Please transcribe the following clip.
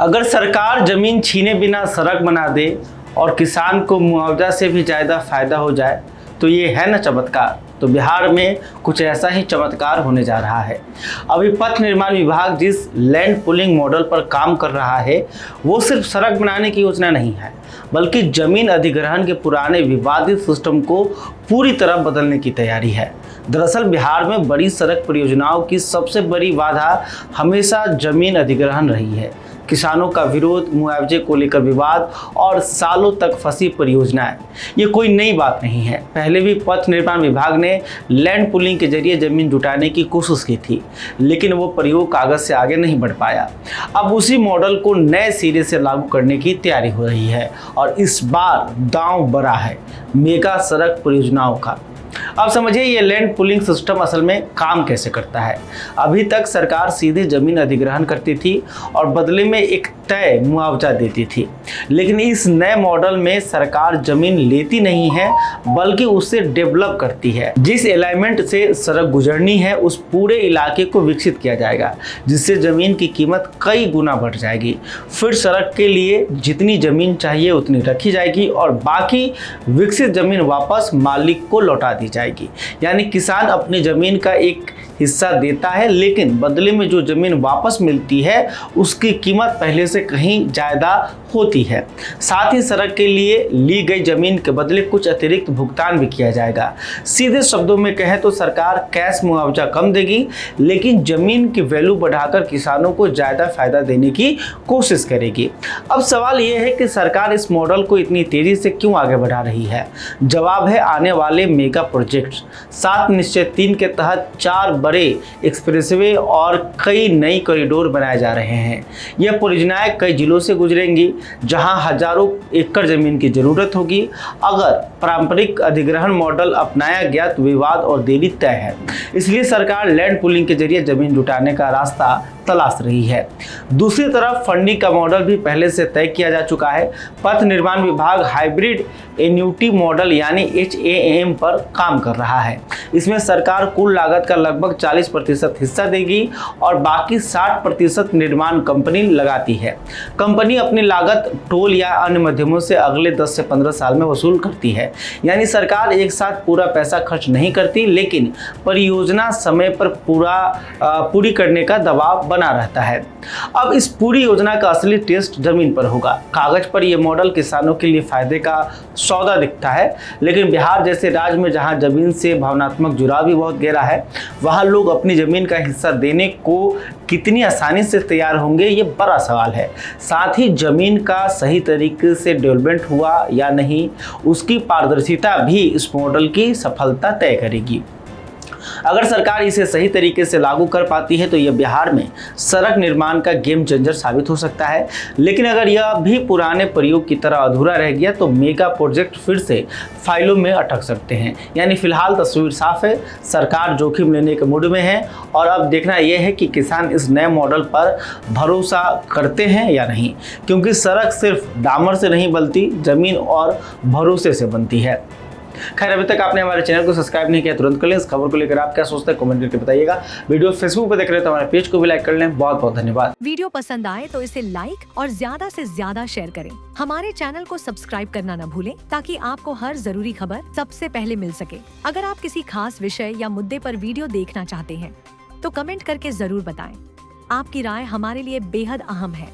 अगर सरकार जमीन छीने बिना सड़क बना दे और किसान को मुआवजा से भी ज़्यादा फायदा हो जाए तो ये है ना चमत्कार। तो बिहार में कुछ ऐसा ही चमत्कार होने जा रहा है। अभी पथ निर्माण विभाग जिस लैंड पुलिंग मॉडल पर काम कर रहा है वो सिर्फ सड़क बनाने की योजना नहीं है, बल्कि जमीन अधिग्रहण के पुराने विवादित सिस्टम को पूरी तरह बदलने की तैयारी है। दरअसल बिहार में बड़ी सड़क परियोजनाओं की सबसे बड़ी बाधा हमेशा जमीन अधिग्रहण रही है। किसानों का विरोध, मुआवजे को लेकर विवाद और सालों तक फंसी परियोजनाएं, ये कोई नई बात नहीं है। पहले भी पथ निर्माण विभाग ने लैंड पुलिंग के जरिए जमीन जुटाने की कोशिश की थी, लेकिन वो प्रयोग कागज से आगे नहीं बढ़ पाया। अब उसी मॉडल को नए सिरे से लागू करने की तैयारी हो रही है और इस बार दांव बड़ा है मेगा सड़क परियोजनाओं का। अब समझिए ये लैंड पुलिंग सिस्टम असल में काम कैसे करता है। अभी तक सरकार सीधे जमीन अधिग्रहण करती थी और बदले में एक तय मुआवजा देती थी, लेकिन इस नए मॉडल में सरकार जमीन लेती नहीं है बल्कि उसे डेवलप करती है। जिस अलाइनमेंट से सड़क गुजरनी है उस पूरे इलाके को विकसित किया जाएगा, जिससे जमीन की कीमत कई गुना बढ़ जाएगी। फिर सड़क के लिए जितनी जमीन चाहिए उतनी रखी जाएगी और बाकी विकसित जमीन वापस मालिक को लौटा दी जाएगी। यानी किसान अपनी जमीन का एक हिस्सा देता है, लेकिन बदले में जो जमीन वापस मिलती है उसकी कीमत पहले से कहीं ज़्यादा होती है। साथ ही सड़क के लिए ली गई जमीन के बदले कुछ अतिरिक्त भुगतान भी किया जाएगा। सीधे शब्दों में कहें तो सरकार कैश मुआवजा कम देगी, लेकिन जमीन की वैल्यू बढ़ाकर किसानों को ज़्यादा फायदा देने की कोशिश करेगी। अब सवाल यह है कि सरकार इस मॉडल को इतनी तेजी से क्यों आगे बढ़ा रही है। जवाब है आने वाले मेगा प्रोजेक्ट 7 निश्चय 3 के तहत 4 बड़े एक्सप्रेसवे और कई नई कॉरिडोर बनाए जा रहे हैं। यह परियोजनाएं कई जिलों से गुजरेंगी जहां हजारों एकड़ जमीन की जरूरत होगी। अगर पारंपरिक अधिग्रहण मॉडल अपनाया गया तो विवाद और देरी तय है, इसलिए सरकार लैंड पुलिंग के जरिए जमीन जुटाने का रास्ता तलाश रही है। दूसरी तरफ फंडिंग का मॉडल भी पहले से तय किया जा चुका है। पथ निर्माण विभाग हाइब्रिड एन्युटी मॉडल यानी HAM पर काम कर रहा है। इसमें सरकार कुल लागत का लगभग 40% हिस्सा देगी और बाकी 60% निर्माण कंपनी लगाती है। कंपनी अपनी लागत टोल या अन्य माध्यमों से अगले 10 से 15 साल में वसूल करती है। यानी सरकार एक साथ पूरा पैसा खर्च नहीं करती, लेकिन परियोजना समय पर पूरी करने का दबाव बना रहता है। अब इस पूरी योजना का असली टेस्ट जमीन पर होगा। कागज पर यह मॉडल किसानों के लिए फायदे का सौदा दिखता है, लेकिन बिहार जैसे राज्य में जहां जमीन से भावनात्मक जुड़ाव भी बहुत गहरा है, वहां लोग अपनी जमीन का हिस्सा देने को कितनी आसानी से तैयार होंगे, ये बड़ा सवाल है। साथ ही जमीन का सही तरीके से डेवलपमेंट हुआ या नहीं, उसकी पारदर्शिता भी इस मॉडल की सफलता तय करेगी। अगर सरकार इसे सही तरीके से लागू कर पाती है तो यह बिहार में सड़क निर्माण का गेम चेंजर साबित हो सकता है। लेकिन अगर यह भी पुराने प्रयोग की तरह अधूरा रह गया तो मेगा प्रोजेक्ट फिर से फाइलों में अटक सकते हैं। यानी फिलहाल तस्वीर साफ है, सरकार जोखिम लेने के मूड में है और अब देखना यह है कि किसान इस नए मॉडल पर भरोसा करते हैं या नहीं, क्योंकि सड़क सिर्फ डामर से नहीं बनती, जमीन और भरोसे से बनती है। खैर, अभी तक आपने हमारे चैनल को सब्सक्राइब नहीं किया तुरंत कर लें। इस खबर को लेकर आप क्या सोचते हैं कमेंट करके बताइएगा। वीडियो फेसबुक पर देख रहे हैं तो हमारे पेज को भी लाइक कर लें। बहुत बहुत धन्यवाद। वीडियो पसंद आए तो इसे लाइक और ज्यादा से ज्यादा शेयर करें। हमारे चैनल को सब्सक्राइब करना न भूलें ताकि आपको हर जरूरी खबर सबसे पहले मिल सके। अगर आप किसी खास विषय या मुद्दे पर वीडियो देखना चाहते हैं तो कमेंट करके जरूर बताएं। आपकी राय हमारे लिए बेहद अहम है।